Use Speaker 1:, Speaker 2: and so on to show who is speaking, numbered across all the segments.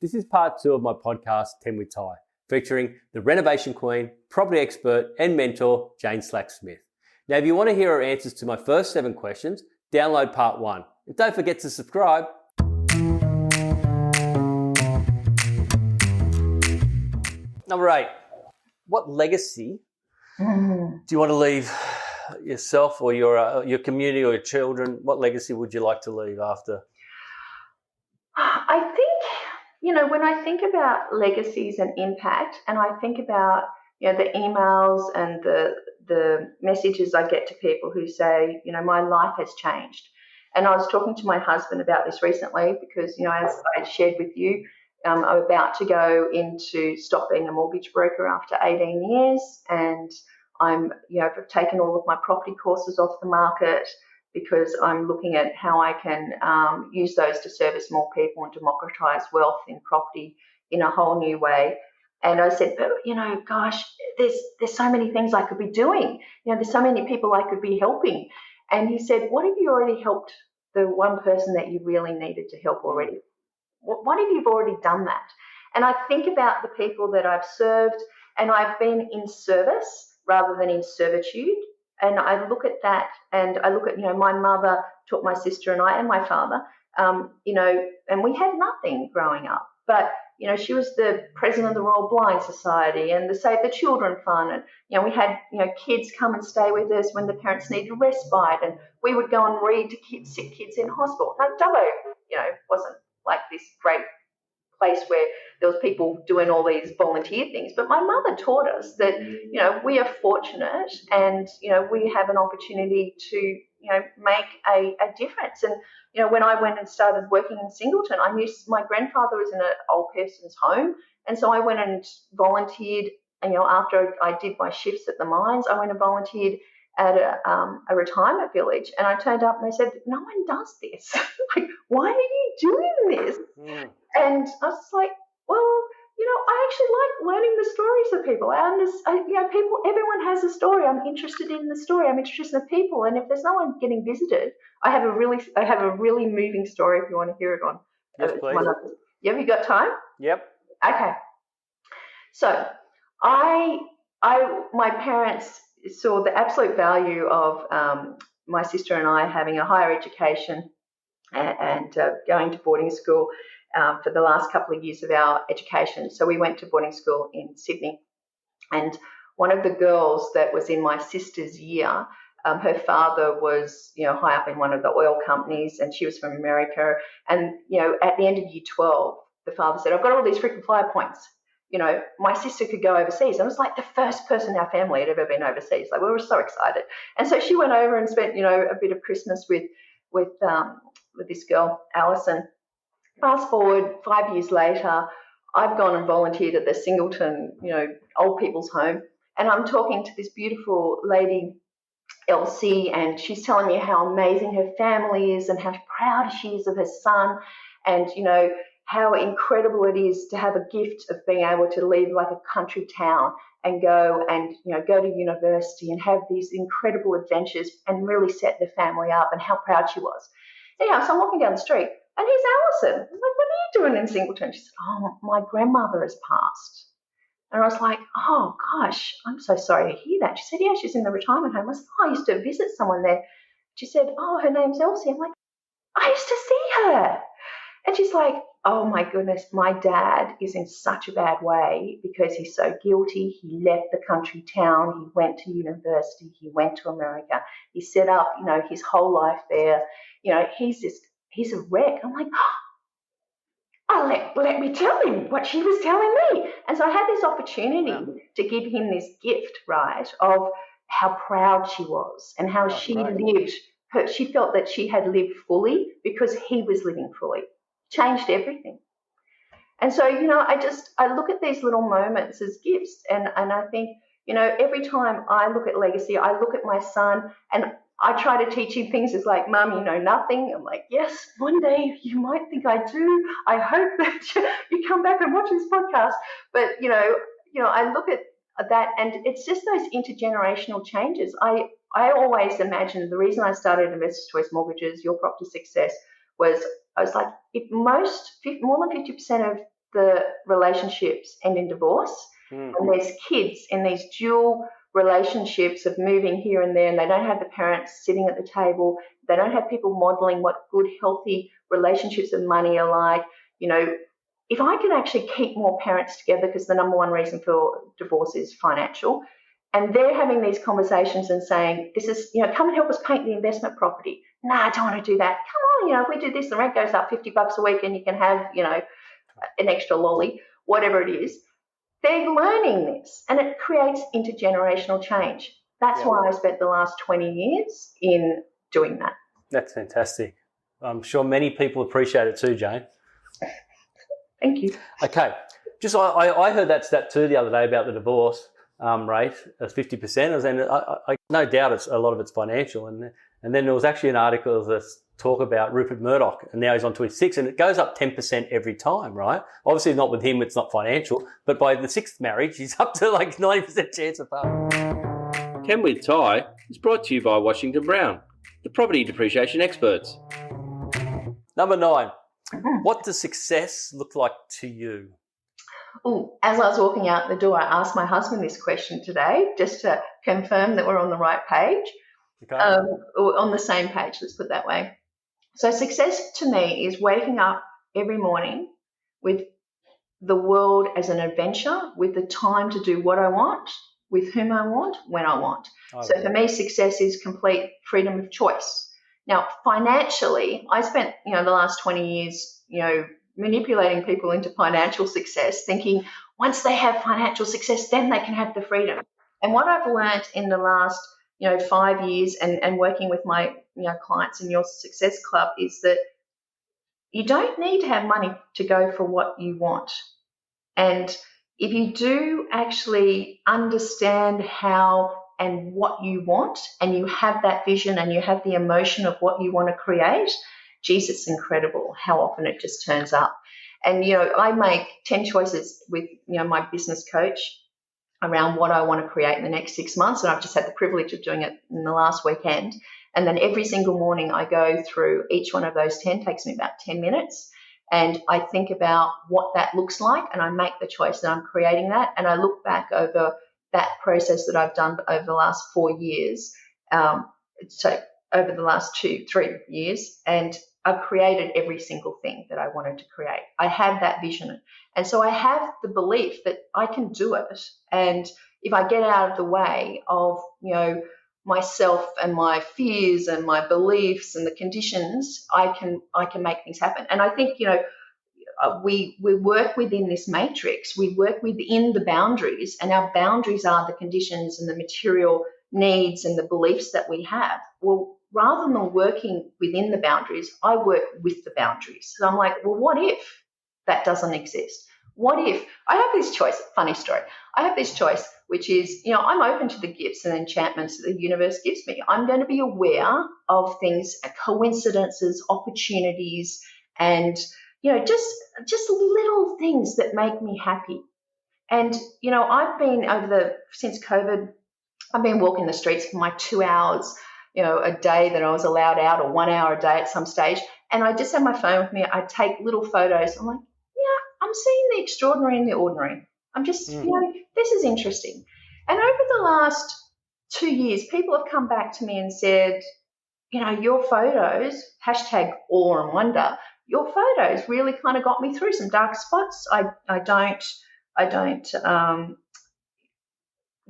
Speaker 1: This is part 2 of my podcast, 10 with Ty, featuring the renovation queen, property expert and mentor, Jane Slack-Smith. Now, if you want to hear her answers to my first 7 questions, download part 1. And don't forget to subscribe. Number 8, what legacy do you want to leave yourself or your community or your children? What legacy would you like to leave after?
Speaker 2: I think, when I think about legacies and impact, and I think about, the emails and the messages I get to people who say, my life has changed. And I was talking to my husband about this recently because, as I shared with you, I'm about to go into stop being a mortgage broker after 18 years. And I've taken all of my property courses off the market because I'm looking at how I can use those to service more people and democratise wealth in property in a whole new way. And I said, but, gosh, there's so many things I could be doing. There's so many people I could be helping. And he said, what if you already helped the one person that you really needed to help already? What if you've already done that? And I think about the people that I've served, and I've been in service rather than in servitude. And I look at that, and I look at, my mother taught my sister and I and my father, and we had nothing growing up. But, she was the president of the Royal Blind Society and the Save the Children Fund. And, we had, kids come and stay with us when the parents needed respite. And we would go and read to sick kids in hospital. Now, Dubbo, wasn't like this great place where there was people doing all these volunteer things. But my mother taught us that, we are fortunate and, we have an opportunity to, make a difference. And, when I went and started working in Singleton, I knew my grandfather was in an old person's home. And so I went and volunteered, after I did my shifts at the mines, I went and volunteered at a retirement village. And I turned up and they said, no one does this. Like, why are you doing this? And I was like, well, I actually like learning the stories of people. Everyone has a story. I'm interested in the story. I'm interested in the people. And if there's no one getting visited, I have a really moving story if you want to hear it on.
Speaker 1: Yes, please.
Speaker 2: Have you got time?
Speaker 1: Yep.
Speaker 2: Okay. So my parents saw the absolute value of my sister and I having a higher education and going to boarding school for the last couple of years of our education. So we went to boarding school in Sydney. And one of the girls that was in my sister's year, her father was, high up in one of the oil companies, and she was from America. And, at the end of year 12, the father said, I've got all these frequent flyer points. My sister could go overseas. And it was like the first person in our family had ever been overseas. Like, we were so excited. And so she went over and spent, a bit of Christmas with this girl, Alison. Fast forward 5 years later, I've gone and volunteered at the Singleton, old people's home. And I'm talking to this beautiful lady, Elsie, and she's telling me how amazing her family is and how proud she is of her son. And, how incredible it is to have a gift of being able to leave like a country town and go and, go to university and have these incredible adventures and really set the family up, and how proud she was. Anyhow, so I'm walking down the street and here's Alison. I'm like, what are you doing in Singleton? She said, oh, my grandmother has passed. And I was like, oh, gosh, I'm so sorry to hear that. She said, yeah, she's in the retirement home. I said, oh, I used to visit someone there. She said, oh, her name's Elsie. I'm like, I used to see her. And she's like, oh, my goodness, my dad is in such a bad way because he's so guilty. He left the country town. He went to university. He went to America. He set up, his whole life there. He's a wreck. I'm like, let me tell him what she was telling me. And so I had this opportunity to give him this gift, right, of how proud she was and how she lived. She felt that she had lived fully because he was living fully. Changed everything. And so, I look at these little moments as gifts. And I think, every time I look at legacy, I look at my son and I try to teach him things. It's like, Mum, you know nothing. I'm like, yes, one day you might think I do. I hope that you come back and watch this podcast. But, I look at that, and it's just those intergenerational changes. I always imagined the reason I started Investors Choice Mortgages, Your Property Success, was I was like, if more than 50% of the relationships end in divorce. And there's kids in these dual relationships of moving here and there, and they don't have the parents sitting at the table. They don't have people modeling what good, healthy relationships and money are like. If I can actually keep more parents together, because the number one reason for divorce is financial, and they're having these conversations and saying, this is, come and help us paint the investment property. No, I don't want to do that. Come on, if we do this, the rent goes up $50 a week and you can have, an extra lolly, whatever it is. They're learning this, and it creates intergenerational change. That's why I spent the last 20 years in doing that.
Speaker 1: That's fantastic. I'm sure many people appreciate it too, Jane.
Speaker 2: Thank you.
Speaker 1: Okay. Just I heard that stat too the other day about the divorce rate as 50%. And I no doubt a lot of it's financial. And then there was actually an article that talk about Rupert Murdoch, and now he's on to his 6th, and it goes up 10% every time, right? Obviously not with him, it's not financial, but by the 6th marriage, he's up to like 90% chance of paying. 10 with Ty is brought to you by Washington Brown, the property depreciation experts. Number 9, what does success look like to you?
Speaker 2: Ooh, as I was walking out the door, I asked my husband this question today, just to confirm that we're on the right page.
Speaker 1: Okay.
Speaker 2: Or on the same page, let's put it that way. So success to me is waking up every morning with the world as an adventure, with the time to do what I want, with whom I want, when I want. So for me, success is complete freedom of choice. Now, financially, I spent, the last 20 years, manipulating people into financial success, thinking once they have financial success, then they can have the freedom. And what I've learned in the last 5 years and working with my clients in your success club is that you don't need to have money to go for what you want. And if you do actually understand how and what you want, and you have that vision and you have the emotion of what you want to create, geez, it's incredible how often it just turns up. And, I make 10 choices with, my business coach around what I want to create in the next 6 months. And I've just had the privilege of doing it in the last weekend. And then every single morning I go through each one of those 10, takes me about 10 minutes. And I think about what that looks like, and I make the choice that I'm creating that. And I look back over that process that I've done over the last 4 years. So over the last 3 years, and I've created every single thing that I wanted to create. I have that vision. And so I have the belief that I can do it. And if I get out of the way of, myself and my fears and my beliefs and the conditions, I can make things happen. And I think, we work within this matrix. We work within the boundaries, and our boundaries are the conditions and the material needs and the beliefs that we have. Well, rather than working within the boundaries, I work with the boundaries. So I'm like, well, what if that doesn't exist? What if I have this choice? Funny story. I have this choice, which is, I'm open to the gifts and enchantments that the universe gives me. I'm going to be aware of things, coincidences, opportunities, and, just little things that make me happy. And, I've been since COVID, I've been walking the streets for my 2 hours, a day that I was allowed out, or 1 hour a day at some stage. And I just have my phone with me. I take little photos. I'm like, I'm seeing the extraordinary in the ordinary. I'm just, this is interesting. And over the last 2 years, people have come back to me and said, your photos, hashtag awe and wonder, your photos really kind of got me through some dark spots. I don't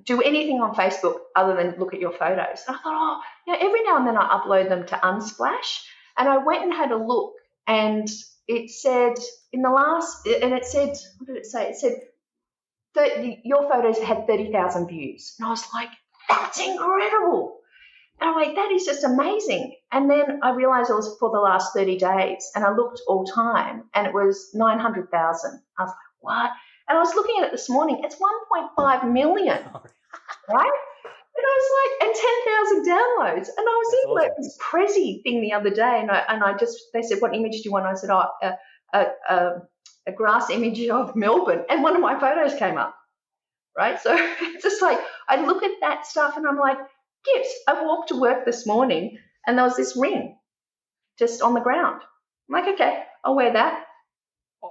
Speaker 2: do anything on Facebook other than look at your photos. And I thought, every now and then I upload them to Unsplash, and I went and had a look, and it said what did it say? It said your photos had 30,000 views. And I was like, that's incredible. And I'm like, that is just amazing. And then I realized it was for the last 30 days, and I looked all time, and it was 900,000. I was like, what? And I was looking at it this morning. It's 1.5 million, right? And I was like, and 10,000 downloads. And I was in like this Prezi thing the other day, and they said, what image do you want? And I said, a grass image of Melbourne, and one of my photos came up, right? So it's just like, I look at that stuff and I'm like, gifts. I walked to work this morning and there was this ring just on the ground. I'm like, okay, I'll wear that.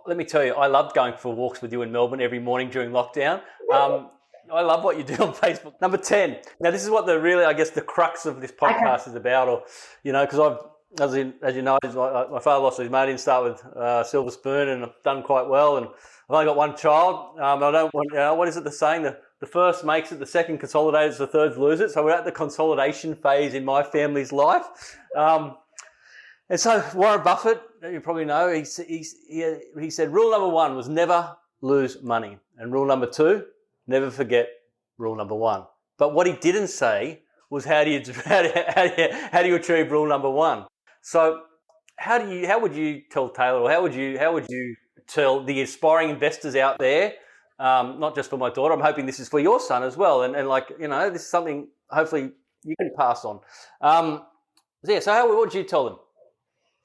Speaker 1: let me tell you, I loved going for walks with you in Melbourne every morning during lockdown. I love what you do on Facebook. Number 10. Now, this is what the crux of this podcast is about, or, because as you know, my father lost his mate. He didn't start with silver spoon, and I've done quite well. And I've only got one child. I don't want, what is it the saying? The first makes it, the second consolidates, the third loses it. So we're at the consolidation phase in my family's life. And so Warren Buffett, you probably know, he said rule number 1 was never lose money. And rule number 2, never forget rule number 1. But what he didn't say was how do you achieve rule number 1? So how would you tell Taylor, or how would you tell the aspiring investors out there, not just for my daughter, I'm hoping this is for your son as well, and this is something hopefully you can pass on. So what would you tell them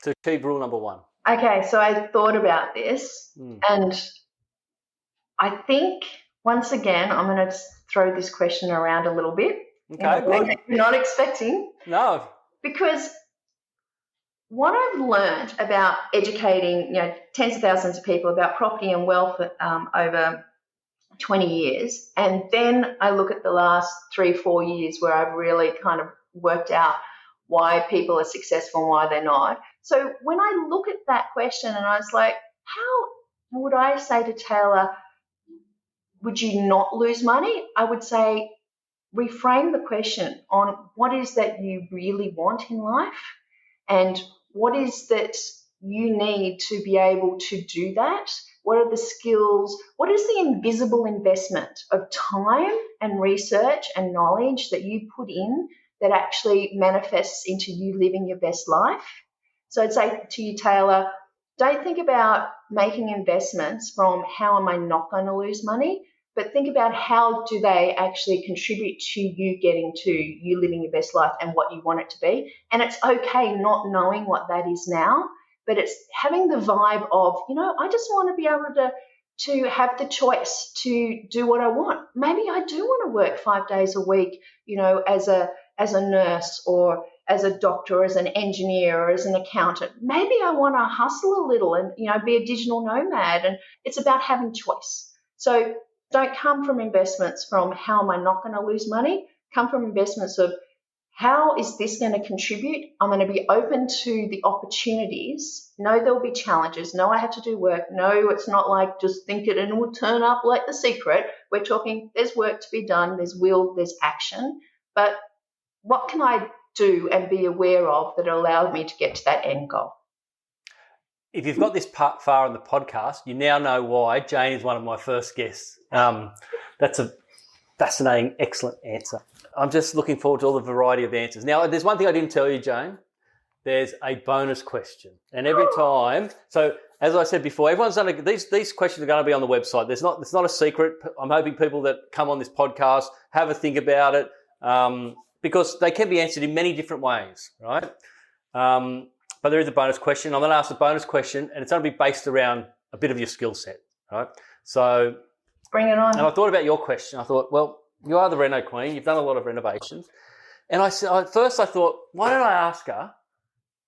Speaker 1: to achieve rule number 1?
Speaker 2: Okay, so I thought about this, and I think once again I'm going to throw this question around a little bit.
Speaker 1: Okay, good.
Speaker 2: You're not expecting.
Speaker 1: No.
Speaker 2: Because what I've learned about educating, tens of thousands of people about property and wealth over 20 years, and then I look at the last 3-4 years where I've really kind of worked out why people are successful and why they're not. So when I look at that question and I was like, how would I say to Taylor, would you not lose money? I would say, reframe the question on what is that you really want in life, and what is that you need to be able to do that? What are the skills? What is the invisible investment of time and research and knowledge that you put in that actually manifests into you living your best life? So I'd say to you, Taylor, don't think about making investments from how am I not going to lose money, but think about how do they actually contribute to you getting to you living your best life and what you want it to be. And it's okay not knowing what that is now, but it's having the vibe of, I just want to be able to have the choice to do what I want. Maybe I do want to work 5 days a week, as a nurse or as a doctor or as an engineer or as an accountant. Maybe I want to hustle a little and, be a digital nomad. And it's about having choice. So don't come from investments from how am I not going to lose money. Come from investments of how is this going to contribute? I'm going to be open to the opportunities. No, there'll be challenges. No, I have to do work. No, it's not like just think it and it will turn up like The Secret. We're talking there's work to be done, there's will, there's action. But what can I do and be aware of that allowed me to get to that end goal?
Speaker 1: If you've got this part far in the podcast, you now know why Jane is one of my first guests. That's a fascinating, excellent answer. I'm just looking forward to all the variety of answers. Now, there's one thing I didn't tell you, Jane. There's a bonus question. And every time, so as I said before, everyone's done these questions are going to be on the website. It's not a secret. I'm hoping people that come on this podcast have a think about it because they can be answered in many different ways, right? But there is a bonus question. I'm going to ask a bonus question, and it's going to be based around a bit of your skill set, right? So
Speaker 2: bring it on.
Speaker 1: And I thought about your question. I thought, well, you are the Reno Queen. You've done a lot of renovations. And I thought, why don't I ask her,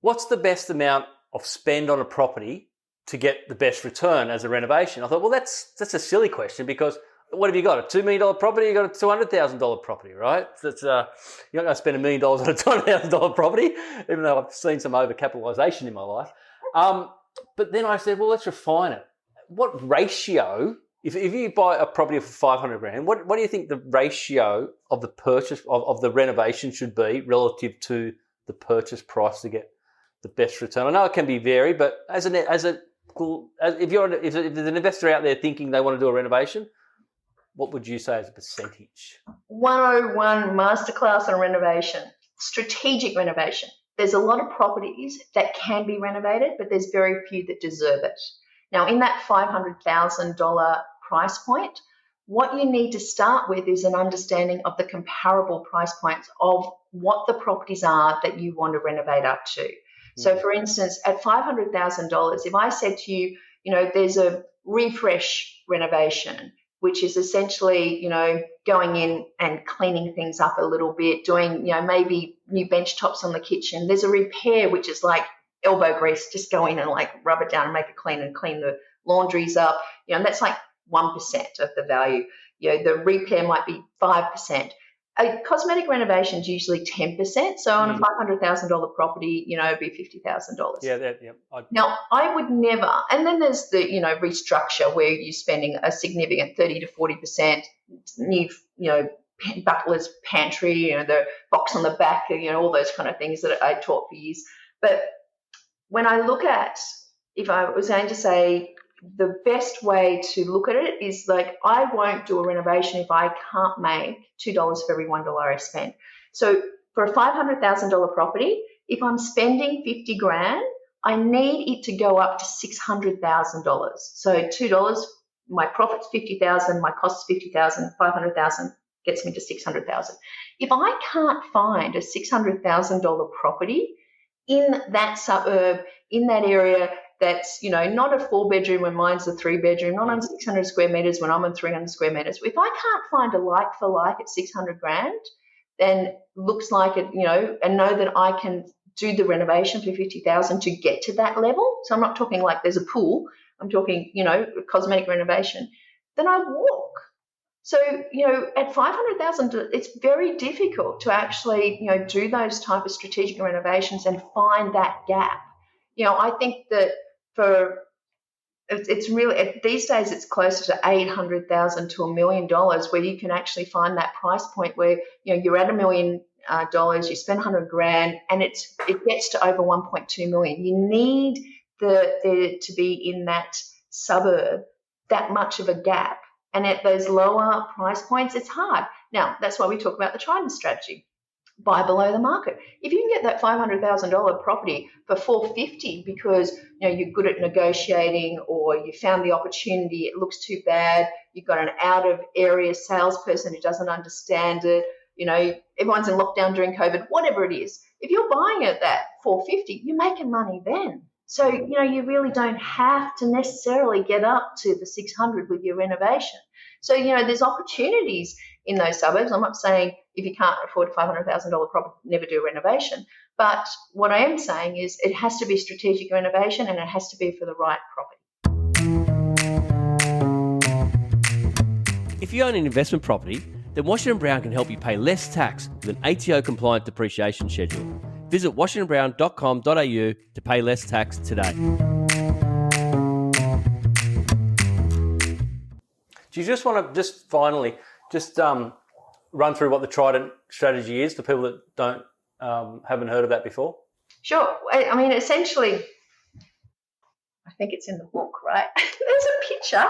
Speaker 1: what's the best amount of spend on a property to get the best return as a renovation? I thought, well, that's a silly question because what have you got? A $2 million property? You got a $200,000 property, right? That's you're not going to spend $1 million on a $200,000 property, even though I've seen some overcapitalisation in my life. But then I said, well, let's refine it. What ratio? If you buy a property for $500,000, what do you think the ratio of the purchase of the renovation should be relative to the purchase price to get the best return? I know it can be varied, but if there's an investor out there thinking they want to do a renovation, what would you say as a percentage?
Speaker 2: 101 masterclass on renovation, strategic renovation. There's a lot of properties that can be renovated, but there's very few that deserve it. Now, in that $500,000 price point, what you need to start with is an understanding of the comparable price points of what the properties are that you want to renovate up to. Mm-hmm. So, for instance, at $500,000, if I said to you, there's a refresh renovation, which is essentially, going in and cleaning things up a little bit, doing, maybe new bench tops on the kitchen. There's a repair, which is like elbow grease, just go in and like rub it down and make it clean and clean the laundry's up, and that's like 1% of the value. The repair might be 5%. A cosmetic renovation is usually 10%. So on a $500,000 property, it'd be $50,000.
Speaker 1: Yeah.
Speaker 2: Now, I would never, and then there's the, restructure where you're spending a significant 30 to 40%, new, butler's pantry, the box on the back, all those kind of things that I taught for years. But when I look at, if I was going to say, the best way to look at it is like, I won't do a renovation if I can't make $2 for every $1 I spend. So for a $500,000 property, if I'm spending $50,000, I need it to go up to $600,000. So $2, my profit's $50,000, my cost's $50,000, $500,000 gets me to $600,000. If I can't find a $600,000 property in that suburb, in that area, that's, not a 4-bedroom when mine's a 3-bedroom, not on 600 square meters when I'm on 300 square meters. If I can't find a like for like at $600,000, then looks like it, and know that I can do the renovation for $50,000 to get to that level. So I'm not talking like there's a pool. I'm talking, cosmetic renovation. Then I walk. So, at $500,000, it's very difficult to actually, do those type of strategic renovations and find that gap. I think that it's really, these days it's closer to $800,000 to $1 million where you can actually find that price point where, you're at $1 million, you spend $100,000 and it gets to over 1.2 million. You need to be in that suburb, that much of a gap. And at those lower price points, it's hard. Now, that's why we talk about the Trident strategy. Buy below the market. If you can get that $500,000 property for $450,000 because you're good at negotiating, or you found the opportunity, it looks too bad, you've got an out of area salesperson who doesn't understand it, everyone's in lockdown during COVID, whatever it is. If you're buying it at that $450,000, you're making money then. So you really don't have to necessarily get up to the $600,000 with your renovation. So there's opportunities in those suburbs. I'm not saying if you can't afford a $500,000 property, never do a renovation. But what I am saying is it has to be strategic renovation, and it has to be for the right property.
Speaker 1: If you own an investment property, then Washington Brown can help you pay less tax with an ATO-compliant depreciation schedule. Visit washingtonbrown.com.au to pay less tax today. Do you just want to finally run through what the Trident strategy is for people that haven't heard of that before?
Speaker 2: Sure. I mean, essentially, I think it's in the book, right? There's a picture,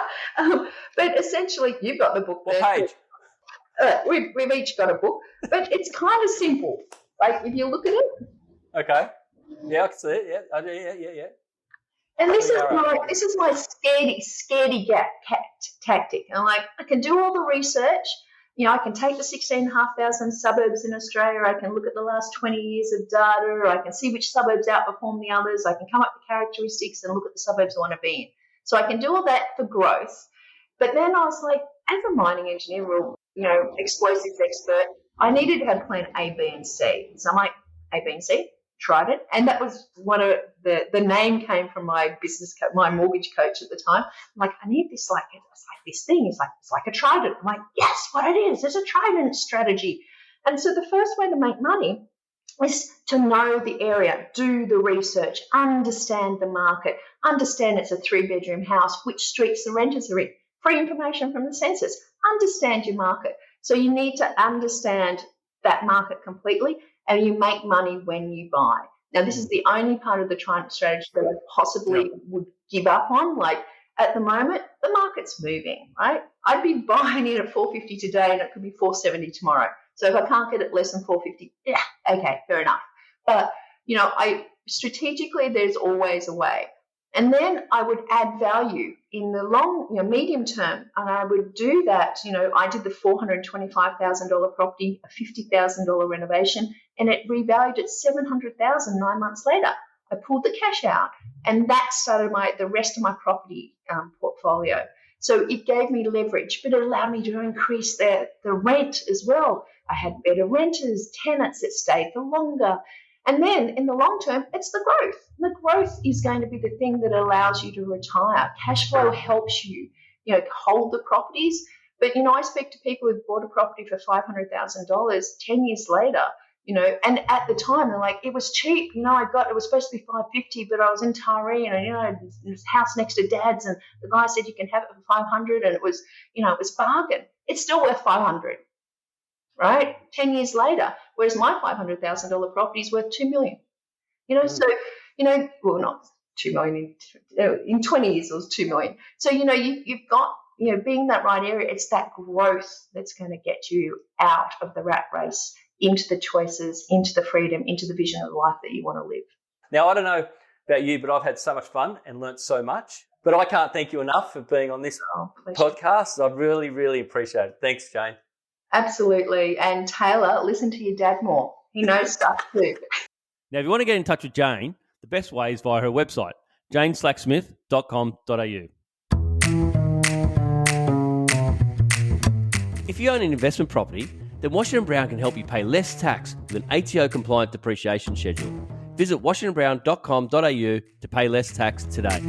Speaker 2: but essentially, you've got the book there.
Speaker 1: What page?
Speaker 2: We've each got a book, but it's kind of simple. Like, if you look at it.
Speaker 1: Okay. Yeah, I can see it. Yeah.
Speaker 2: And this is my scaredy cat tactic. And I can do all the research. I can take the 16,500 suburbs in Australia. I can look at the last 20 years of data. I can see which suburbs outperform the others. I can come up with characteristics and look at the suburbs I want to be in. So I can do all that for growth. But then I was like, as a mining engineer or, explosives expert, I needed to have plan A, B, and C. So I'm like, A, B, and C, tried it. And that was one of the name came from my my mortgage coach at the time. I'm like, I need this, it's like this thing. It's like a Trident. I'm like, yes, what it is. It's a Trident strategy. And so the first way to make money is to know the area, do the research, understand the market, understand it's a 3-bedroom house, which streets the renters are in, free information from the census, understand your market. So you need to understand that market completely, and you make money when you buy. Now, this is the only part of the Trident strategy that I possibly would give up on. Like, at the moment, the market's moving, right? I'd be buying it at $450 today, and it could be $470 tomorrow. So if I can't get it less than $450, yeah, okay, fair enough. But, strategically, there's always a way. And then I would add value in the long, medium term. And I would do that. I did the $425,000 property, a $50,000 renovation, and it revalued at $700,000 9 months later. I pulled the cash out, and that started the rest of my property portfolio. So it gave me leverage, but it allowed me to increase the rent as well. I had better renters, tenants that stayed for longer. And then in the long term, it's the growth. The growth is going to be the thing that allows you to retire. Cash flow helps you, hold the properties. But, I speak to people who've bought a property for $500,000 10 years later, and at the time they're like, it was cheap. It was supposed to be $550, but I was in Taree and, this house next to Dad's, and the guy said you can have it for $500, and it was bargain. It's still worth $500. Right? 10 years later, whereas my $500,000 property is worth $2 million. So, well, not $2 million in 20 years, it was $2 million. So, you've got, being that right area, it's that growth that's going to get you out of the rat race, into the choices, into the freedom, into the vision of life that you want to live.
Speaker 1: Now, I don't know about you, but I've had so much fun and learnt so much. But I can't thank you enough for being on this podcast. I really, really appreciate it. Thanks, Jane.
Speaker 2: Absolutely. And Taylor, listen to your dad more. He knows stuff too.
Speaker 1: Now, if you want to get in touch with Jane, the best way is via her website, janeslacksmith.com.au. If you own an investment property, then Washington Brown can help you pay less tax with an ATO-compliant depreciation schedule. Visit washingtonbrown.com.au to pay less tax today.